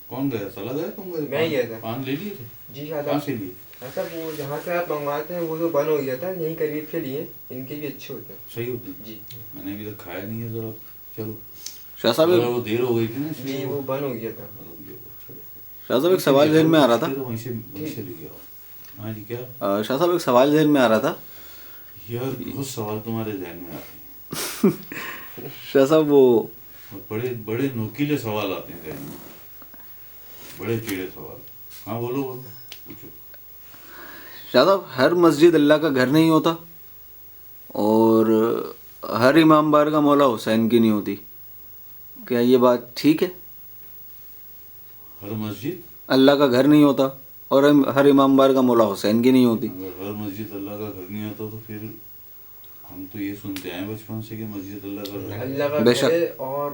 کون گیا؟ سلا گیا تم گئے؟ میں گیا تھا. پان لے لیے تھے؟ جی کہاں شاید سے لیے؟ ایسا وہ جہاں سے آپ منگواتے ہیں وہ تو بند ہو گیا تھا, یہیں قریب کے لیے, ان کے بھی اچھے ہوتے ہیں. صحیح ہوتے ہیں؟ جی میں نے ابھی تک کھایا نہیں ہے ذرا. چلو شاہ صاحب وہ دیر ہو گئی تھی نا اس جی لیے وہ بند ہو گیا تھا. شاہ صاحب ایک سوال ذہن میں آ رہا تھا. وہیں سے لے گیا. ہاں جی کیا؟ شاہ صاحب ایک سوال ذہن میں آ رہا تھا. یار بہت سوال تمہارے ذہن میں آتے ہیں. شاہ صاحب وہ بڑے بڑے نوکیلے سوال آتے ہیں ذہن میں, بڑے چیڑے سوال. ہاں بولو بولو پوچھو. شاہ صاحب ہر مسجد اللہ کا گھر نہیں ہوتا, اور ہر امام بار کا مولا حسین کی نہیں ہوتی. کیا یہ بات ٹھیک ہے؟ ہر مسجد اللہ کا گھر نہیں ہوتا اور ہر امام بار کا مولا حسین کی نہیں ہوتی. اگر ہر مسجد اللہ کا گھر نہیں ہوتا تو پھر ہم تو یہ سنتے ہیں بچپن سے کہ مسجد اللہ کا گھر ہے. اللہ کا گھر ہے, اور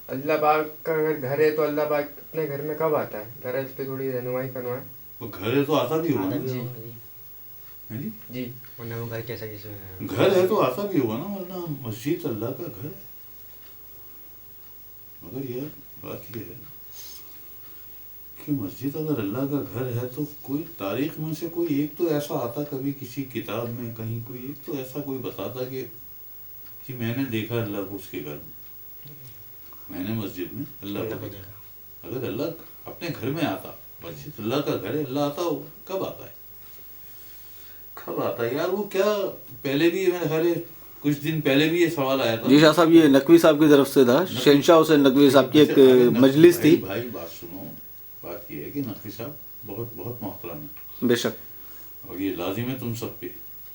اللہ پاک کا اگر گھر ہے تو اللہ پاک اپنے گھر میں کب آتا ہے؟ ذرا اس پہ تھوڑی رہنمائی کروائیں. وہ گھر ہے تو آتا بھی ہوگا نا. جی جی جی ورنہ وہ گھر کیسا کیسے ہے؟ گھر ہے تو آتا بھی ہوگا نا, ورنہ مسجد اللہ کا گھر ہے. مگر یہ بات یہ ہے کہ مسجد اگر اللہ کا گھر ہے تو کوئی تاریخ میں سے کوئی ایک تو ایسا آتا, کبھی کسی کتاب میں کہیں کوئی ایک تو ایسا کوئی بتاتا کہ جی میں نے دیکھا اللہ کو اس کے گھر میں نے مسجد میں اللہ کو دیکھا. اگر اللہ اپنے گھر میں آتا, مسجد اللہ کا گھر ہے, اللہ آتا ہوگا. کب آتا ہے؟ کب آتا ہے یار؟ وہ کیا پہلے بھی میرے خیال ہے کچھ دن پہلے بھی یہ سوال آیا تھا. جی شاہ صاحب یہ نقوی صاحب کی طرف سے تھا. شہنشاہ حسین نقوی صاحب کی ایک مجلس تھی. بھائی بات سنو, بات یہ ہے کہ نقوی صاحب بہت بہت محترم ہے بے شک, اور یہ لازم ہے تم سب پہ.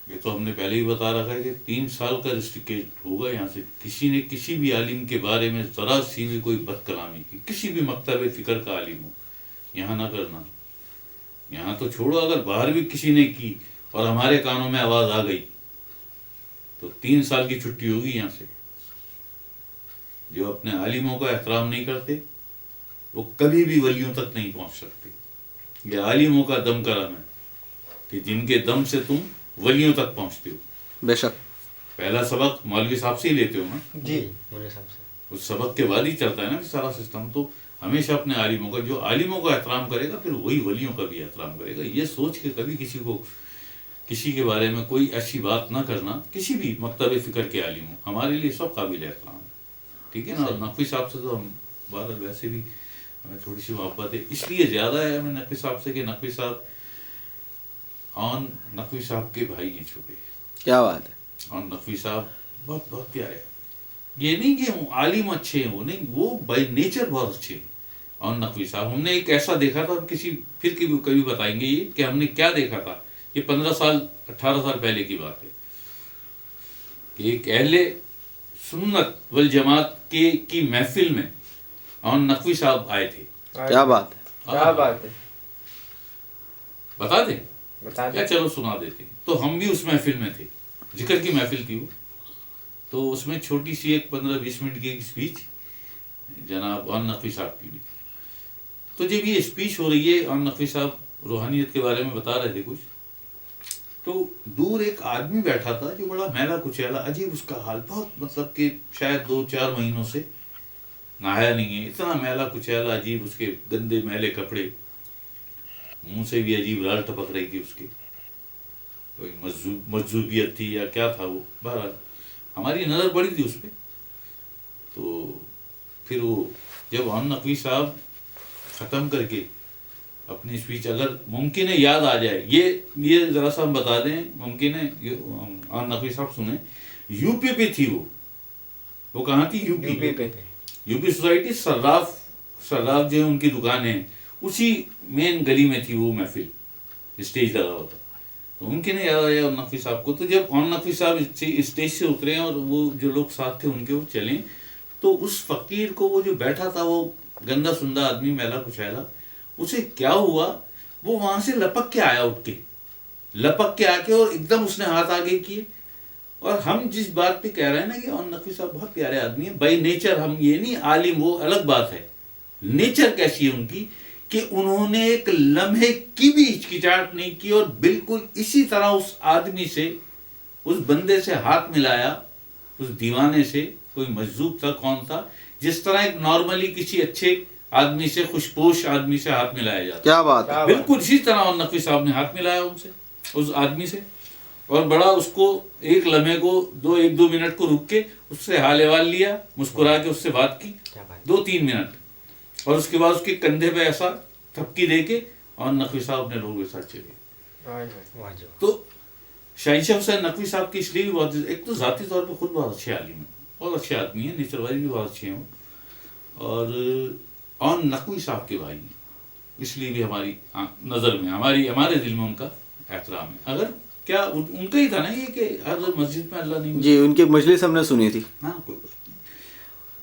یہ تو ہم نے پہلے ہی بتا رکھا ہے کہ 3 سال کا ریسٹرکٹ ہوگا یہاں سے. کسی نے کسی بھی عالم کے بارے میں ذرا سی بھی کوئی بد کلامی کی, کسی بھی مکتب فکر کا عالم ہو, یہاں نہ کرنا. یہاں تو چھوڑو, اگر باہر بھی کسی نے کی اور ہمارے کانوں میں آواز آ گئی تو 3 سال کی چھٹی ہوگی یہاں سے. جو اپنے عالموں کا احترام نہیں کرتے وہ کبھی بھی ولیوں تک نہیں پہنچ سکتے. یہ عالموں کا دم کرم ہے کہ جن کے دم سے تم ولیوں تک پہنچتے ہو. بے شک. پہلا سبق مولوی صاحب سے ہی لیتے ہو نا. جی مولوی صاحب سے اس سبق کے بعد ہی چلتا ہے نا سارا سسٹم. تو ہمیشہ اپنے عالموں کا, جو عالموں کا احترام کرے گا پھر وہی ولیوں کا بھی احترام کرے گا. یہ سوچ کے کبھی کسی کے بارے میں کوئی ایسی بات نہ کرنا. کسی بھی مکتب فکر کے عالم ہو, ہمارے لیے سب قابل احترام ہے, ٹھیک ہے نا. نقوی صاحب سے تو ہم بہرحال ویسے بھی ہمیں تھوڑی سی محبت ہے, اس لیے زیادہ ہے ہمیں نقوی صاحب سے کہ نقوی صاحب نقوی صاحب کے بھائی ہیں چھپے. کیا بات ہے. اور نقوی صاحب بہت بہت پیارے ہیں. یہ نہیں کہ عالم اچھے ہیں, وہ نہیں, وہ بائی نیچر بہت اچھے ہیں. اور نقوی صاحب ہم نے ایک ایسا دیکھا تھا, پھر کبھی بتائیں گے یہ کہ ہم نے کیا دیکھا تھا. یہ 15 سال 18 سال پہلے کی بات ہے کہ ایک اہل سنت والجماعت کی محفل میں اور نقوی صاحب آئے تھے. کیا بات ہے. کیا بات ہے. بتا دیں بتا کیا؟ چلو سنا دیتے. تو ہم بھی اس محفل میں تھے, ذکر کی محفل تھی وہ. تو اس میں چھوٹی سی ایک 15-20 منٹ کی ایک اسپیچ جناب اور نقوی صاحب کی بھی تھی. تو جب یہ اسپیچ ہو رہی ہے اور نقوی صاحب روحانیت کے بارے میں بتا رہے تھے کچھ, تو دور ایک آدمی بیٹھا تھا جو بڑا میلا کچیلا, عجیب اس کا حال, بہت مطلب کہ شاید 2-4 مہینوں سے نہایا نہیں ہے, اتنا میلا کچیلا, عجیب اس کے گندے میلے کپڑے, منہ سے بھی عجیب لال ٹپک رہی تھی اس کی, کوئی مجذوبیت تھی یا کیا تھا وہ. بہرحال ہماری نظر پڑی تھی اس پہ. تو پھر وہ جب ہم نقوی صاحب ختم کر کے اپنی اسپیچ, اگر ممکن ہے یاد آ جائے, یہ ذرا سا ہم بتا دیں, ممکن ہے اور نقوی صاحب سنیں, یو پی پہ تھی وہ کہاں تھی؟ یو پی پہ. یو پی سوسائٹی سراف جو ہے ان کی دکان ہے, اسی مین گلی میں تھی وہ محفل, اسٹیج لگا ہوا تھا. تو ممکن ہے یاد آیا نقوی صاحب کو. تو جب نقوی صاحب اسٹیج سے اترے اور وہ جو لوگ ساتھ تھے ان کے وہ چلیں, تو اس فقیر کو, وہ جو بیٹھا تھا وہ گندا سندا آدمی میلا کچیلا, اسے کیا ہوا, وہ وہاں سے لپک کے آیا, اٹھ کے لپک کے آ کے, اور ایک دم اس نے ہاتھ آگے کیے. اور ہم جس بات پہ کہہ رہے ہیں نا کہ نقوی صاحب بہت پیارے آدمی ہیں بائی نیچر, ہم یہ نہیں عالم, وہ الگ بات ہے, نیچر کیسی ہے ان کی کہ انہوں نے ایک لمحے کی بھی ہچکچاہٹ نہیں کی, اور بالکل اسی طرح اس آدمی سے, اس بندے سے ہاتھ ملایا, اس دیوانے سے, کوئی مجذوب تھا کون تھا, جس طرح ایک نارملی کسی اچھے آدمی سے, خوشپوش آدمی سے ہاتھ ملایا جاتا ہے. کیا بات ہے. کیا بالکل اسی طرح اور نقوی صاحب نے ہاتھ ملایا ان سے, اس آدمی سے, اور بڑا اس کو ایک لمحے کو 1-2 منٹ کو رک کے اس سے حال احوال لیا, مسکرا کے اس سے بات کی کیا بات 2-3 منٹ, اور اس کے بعد اس کے کندھے پہ ایسا تھپکی دے کے اور نقوی صاحب اپنے لوگوں کے ساتھ چلے گئے. ہائے ہائے. واہ جو تو شہنشاہ حسین نقوی صاحب کی اس لیے بھی بہت, ایک تو ذاتی طور پہ خود بہت اچھے عالم ہیں, بہت اچھے آدمی ہیں, نیچر وائز بھی بہت اچھے ہیں, اور نقوی صاحب کے بھائی ہیں, اس لیے بھی ہماری نظر میں, ہمارے دل میں ان کا احترام ہے. اگر کیا ان کا ہی تھا نا یہ کہ ہر مسجد میں اللہ نہیں ملتا. جی ان کی مجلس ہم نے سنی تھی. ہاں کوئی بات نہیں.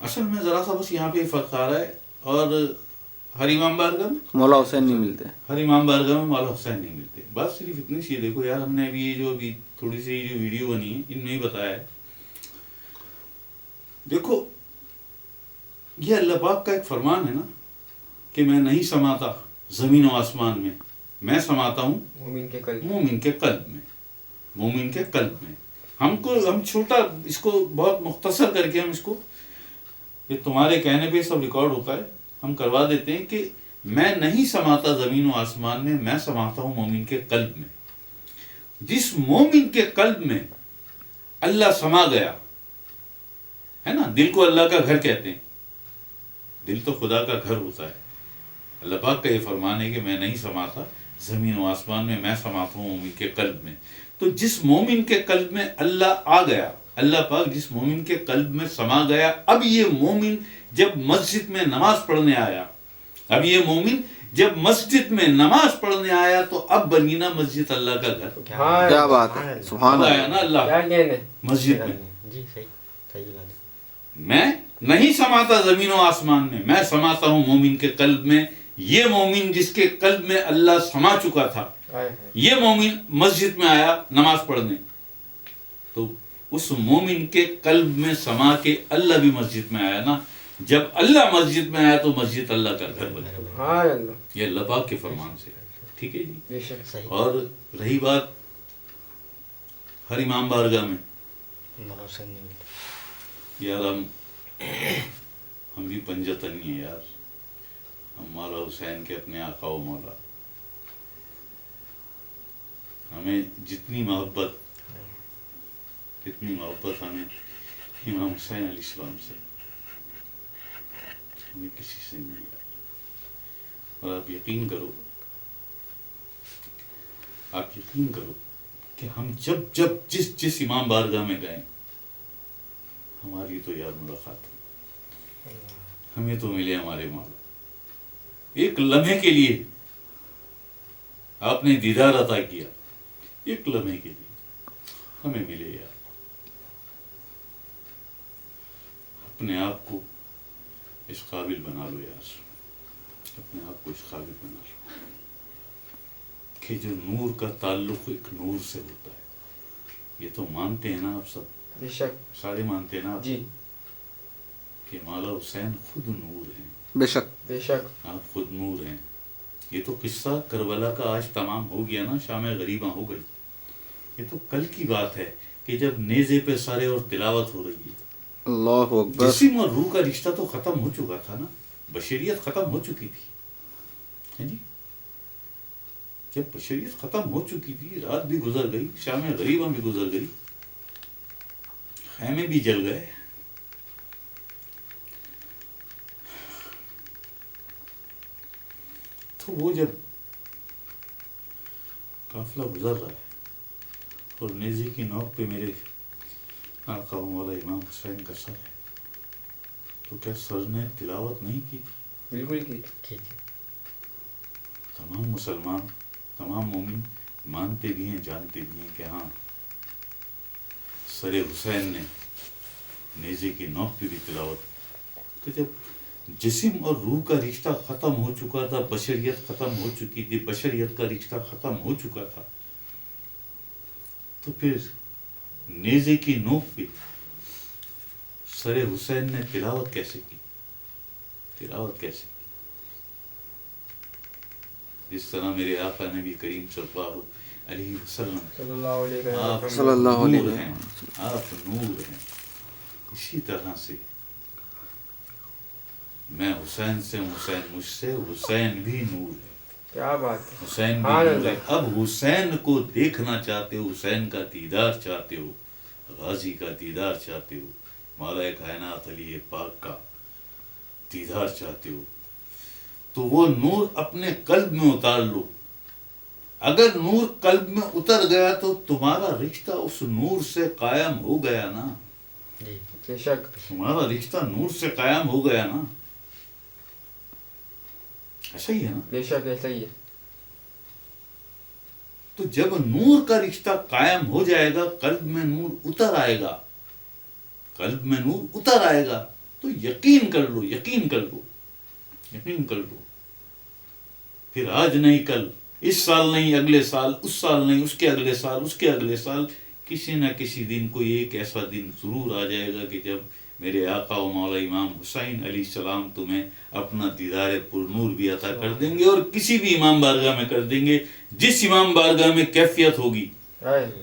اصل میں ذرا سا بس یہاں پہ فرق آ رہا ہے, اور ہر امام بارگاہ میں مولا حسین نہیں ملتے. ہر امام بارگاہ میں مولا حسین نہیں ملتے. بات صرف اتنی سی ہے. دیکھو یار, ہم نے ابھی یہ جو ابھی تھوڑی سی جو ویڈیو بنی ہے ان میں ہی بتایا ہے. دیکھو یہ اللہ پاک کا ایک فرمان ہے نا کہ میں نہیں سماتا زمین و آسمان میں, میں سماتا ہوں مومن کے قلب. مومن کے قلب میں, مومن کے قلب میں. ہم چھوٹا اس کو بہت مختصر کر کے ہم اس کو, یہ تمہارے کہنے پہ سب ریکارڈ ہوتا ہے, ہم کروا دیتے ہیں کہ میں نہیں سماتا زمین و آسمان میں, میں سماتا ہوں مومن کے قلب میں. جس مومن کے قلب میں اللہ سما گیا ہے نا, دل کو اللہ کا گھر کہتے ہیں, دل تو خدا کا گھر ہوتا ہے. اللہ پاک کا یہ فرمان ہے کہ میں نہیں سماتا زمین و آسمان میں, میں سماتا ہوں مومن کے قلب میں. تو جس مومن کے قلب میں اللہ آ گیا, اللہ پاک جس مومن کے قلب میں سما گیا, اب یہ مومن جب مسجد میں نماز پڑھنے آیا, اب یہ مومن جب مسجد میں نماز پڑھنے آیا تو اب بنی نا مسجد اللہ کا گھر. کیا بات ہے. سبحان اب آیا اللہ. نا اللہ کیا کہنے. مسجد میں. جی صحیح صحیح بات ہے. میں نہیں سماتا زمین و آسمان میں, میں سماتا ہوں مومن کے قلب میں. یہ مومن جس کے قلب میں اللہ سما چکا تھا, ہائے ہائے. یہ مومن مسجد میں آیا نماز پڑھنے, تو اس مومن کے قلب میں سما کے اللہ بھی مسجد میں آیا نا. جب اللہ مسجد میں آیا تو مسجد اللہ کا گھر بن گیا. ہائے اللہ. یہ اللہ پاک کے فرمان سے. ٹھیک ہے جی. بے شک. صحیح. اور رہی بات ہر امام بارگاہ میں, مولا حسین نہیں ملتے. یار ہم بھی پنجتن نہیں ہیں یار, ہم مولا حسین کے اپنے آقا و مولا. ہمیں جتنی محبت ہمیں امام حسین علیہ السلام سے, ہمیں کسی سے نہیں یار. اور آپ یقین کرو کہ ہم جب جس امام بارگاہ میں گئے, ہماری تو یار ملاقات ہوئی, ہمیں تو ملے ہمارے مولا. ایک لمحے کے لیے آپ نے دیدار عطا کیا, ایک لمحے کے لیے ہمیں ملے یار. اپنے آپ کو اس قابل بنا لو یار, اپنے آپ کو اس قابل بنا لو کہ جو نور کا تعلق ایک نور سے ہوتا ہے. یہ تو مانتے ہیں نا آپ سب, بے شک. سارے مانتے ہیں نا آپ جی کہ مولا حسین خود نور ہیں. بے شک. بے شک. آپ خود نور ہیں. یہ تو قصہ کربلا کا آج تمام ہو گیا نا, شام غریباں ہو گئی. یہ تو کل کی بات ہے کہ جب نیزے پہ سارے اور تلاوت ہو رہی ہے. اللہ اکبر. جسم اور روح کا رشتہ تو ختم ہو چکا تھا نا, بشریت ختم ہو چکی تھی. ہیں جی, جب بشریت ختم ہو چکی تھی, رات بھی گزر گئی, شام غریباں بھی گزر گئی, خیمے بھی جل گئے, تو وہ جب قافلہ گزر رہا ہے اور نیزے کی نوک پہ میرے آقا و مولا امام حسین کا سر ہے, تو کیا سر نے تلاوت نہیں کی تھی؟ بالکل کی. ٹھیک ہے. تمام مسلمان, تمام مومن مانتے بھی ہیں, جانتے بھی ہیں کہ ہاں سر حسین نے نیزے کی نوک پہ بھی تلاوت. تو جب جسم اور روح کا رشتہ ختم ہو چکا تھا, بشریت ختم ہو چکی تھی, بشریت کا رشتہ ختم ہو چکا تھا, تو پھر نیزے کی نوک پہ سر حسین نے تلاوت کیسے کی؟ تلاوت کیسے کی؟ جس طرح میرے آقا نبی کریم صلی اللہ علیہ وسلم, صلی اللہ علیہ وسلم. آپ صلی اللہ علیہ نور وسلم. ہیں, آپ نور ہیں. اسی طرح سے میں حسین سے ہوں، حسین مجھ سے، حسین بھی نور ہے، کیا بات ہے. حسین بھی سبحان نور ہے. اللہ. اب حسین کو دیکھنا چاہتے ہو، حسین کا دیدار چاہتے ہو، غازی کا دیدار چاہتے ہو، مولا کائنات علی پاک کا دیدار چاہتے ہو، تو وہ نور اپنے قلب میں اتار لو. اگر نور قلب میں اتر گیا تو تمہارا رشتہ اس نور سے قائم ہو گیا نا، جی بے شک. تمہارا رشتہ نور سے قائم ہو گیا نا. ایسا ہی ہے نا. بے شک ایسا ہی ہے. تو جب نور کا رشتہ قائم ہو جائے گا، قلب میں نور اتر آئے گا، قلب میں نور اتر آئے گا، تو یقین کر لو، یقین کر لو، یقین کر لو، پھر آج نہیں کل، اس سال نہیں اگلے سال، اس سال نہیں اس کے اگلے سال، اس کے اگلے سال، کسی نہ کسی دن کوئی ایک ایسا دن ضرور آ جائے گا کہ جب میرے آقا و مولا امام حسین علیہ السلام تمہیں اپنا دیدار پر نور بھی عطا کر دیں گے، اور کسی بھی امام بارگاہ میں کر دیں گے. جس امام بارگاہ میں کیفیت ہوگی،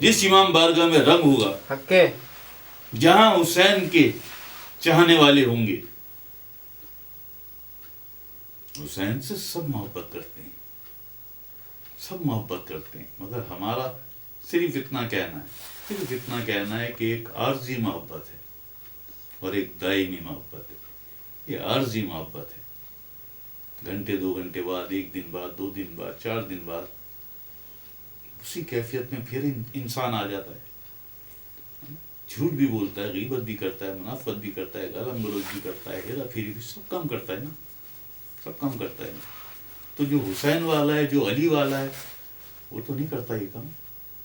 جس امام بارگاہ میں رنگ ہوگا، حق ہے. جہاں حسین کے چاہنے والے ہوں گے. حسین سے سب محبت کرتے ہیں، سب محبت کرتے ہیں، مگر ہمارا صرف اتنا کہنا ہے، صرف اتنا کہنا ہے کہ ایک عارضی محبت ہے اور ایک دائمی محبت ہے. یہ عارضی محبت ہے، گھنٹے 2 گھنٹے بعد، 1 دن بعد، 2 دن بعد، 4 دن بعد اسی کیفیت میں پھر انسان آ جاتا ہے، جھوٹ بھی بولتا ہے، غیبت بھی کرتا ہے، منافقت بھی کرتا ہے، گالم گلوچ بھی کرتا ہے، ہیرا پھیری بھی، سب کام کرتا ہے نا، سب کام کرتا ہے نا. تو جو حسین والا ہے، جو علی والا ہے، وہ تو نہیں کرتا یہ کام.